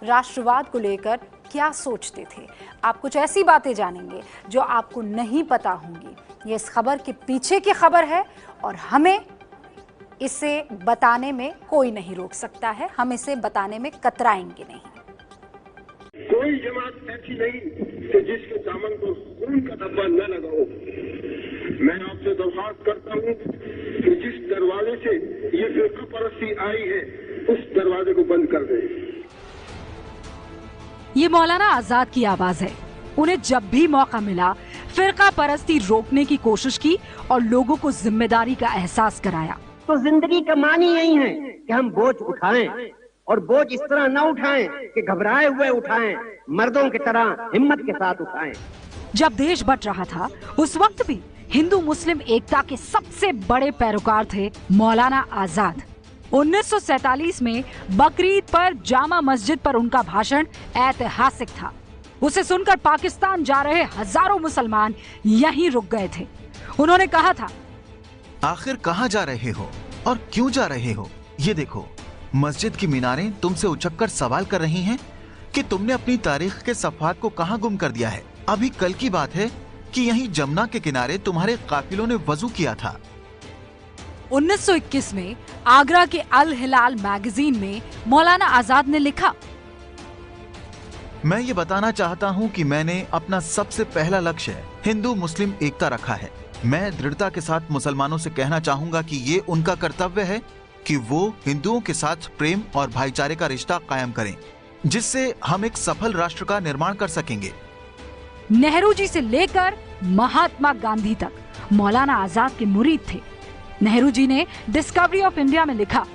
राष्ट्रवाद को लेकर क्या सोचते थे। आप कुछ ऐसी बातें जानेंगे जो आपको नहीं पता होंगी। ये इस खबर के पीछे की खबर है और हमें इसे बताने में कोई नहीं रोक सकता है। हम इसे बताने में कतराएंगे नहीं। कोई जमात ऐसी नहीं कि जिसके दामन पर खून का धब्बा न लगाओ। मैं आपसे दरख्वास्त करता हूं कि जिस दरवाजे से ये फिरका परस्ती आई है उस दरवाजे को बंद कर दें। ये मौलाना आजाद की आवाज है। उन्हें जब भी मौका मिला फिरका परस्ती रोकने की कोशिश की और लोगों को जिम्मेदारी का एहसास कराया। तो जिंदगी का मानी यही है कि हम बोझ उठाएं और बोझ इस तरह न उठाएं कि घबराए हुए उठाएं, मर्दों की तरह हिम्मत के साथ उठाएं। जब देश बट रहा था उस वक्त भी हिंदू मुस्लिम एकता के सबसे बड़े पैरोकार थे मौलाना आजाद। 1947 में बकरीद पर जामा मस्जिद पर उनका भाषण ऐतिहासिक था। उसे सुनकर पाकिस्तान जा रहे हजारों मुसलमान यहीं रुक गए थे। उन्होंने कहा था, आखिर कहां जा रहे हो और क्यों जा रहे हो? ये देखो, मस्जिद की मीनारें तुमसे उचककर सवाल कर रही हैं कि तुमने अपनी तारीख के सफ़हात को कहां गुम कर दिया है। अभी कल की बात है कि यहीं जमुना के किनारे तुम्हारे काफिलों ने वजू किया था। 1921 में आगरा के अल हिलाल मैगजीन में मौलाना आजाद ने लिखा, मैं ये बताना चाहता हूँ कि मैंने अपना सबसे पहला लक्ष्य हिंदू मुस्लिम एकता रखा है। मैं दृढ़ता के साथ मुसलमानों से कहना चाहूंगा कि ये उनका कर्तव्य है कि वो हिंदुओं के साथ प्रेम और भाईचारे का रिश्ता कायम करें, जिससे हम एक सफल राष्ट्र का निर्माण कर सकेंगे। नेहरू जी से लेकर महात्मा गांधी तक मौलाना आजाद के मुरीद थे। नेहरू जी ने डिस्कवरी ऑफ इंडिया में लिखा,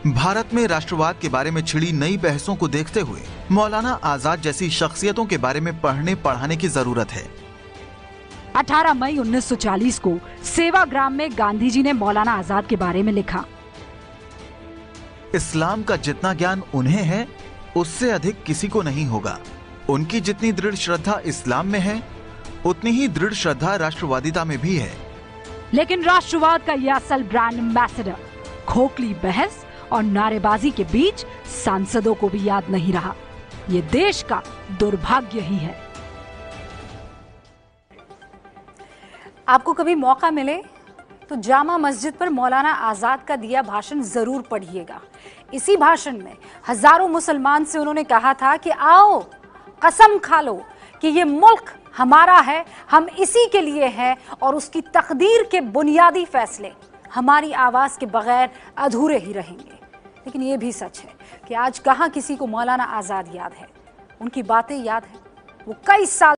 भारत में राष्ट्रवाद के बारे में छिड़ी नई बहसों को देखते हुए मौलाना आजाद जैसी शख्सियतों के बारे में पढ़ने पढ़ाने की जरूरत है। 18 मई 1940 को सेवाग्राम में गांधी जी ने मौलाना आजाद के बारे में लिखा, इस्लाम का जितना ज्ञान उन्हें है उससे अधिक किसी को नहीं होगा। उनकी जितनी दृढ़ श्रद्धा इस्लाम में है उतनी ही दृढ़ श्रद्धा राष्ट्रवादिता में भी है। लेकिन राष्ट्रवाद का यह असल ब्रांड एम्बेसडर खोखली बहस और नारेबाजी के बीच सांसदों को भी याद नहीं रहा। ये देश का दुर्भाग्य ही है। आपको कभी मौका मिले तो जामा मस्जिद पर मौलाना आजाद का दिया भाषण जरूर पढ़िएगा। इसी भाषण में हजारों मुसलमान से उन्होंने कहा था कि आओ कसम खा लो कि ये मुल्क हमारा है, हम इसी के लिए हैं और उसकी तकदीर के बुनियादी फैसले हमारी आवाज के बगैर अधूरे ही रहेंगे। लेकिन ये भी सच है कि आज कहां किसी को मौलाना आजाद याद है। उनकी बातें याद है। वो कई साल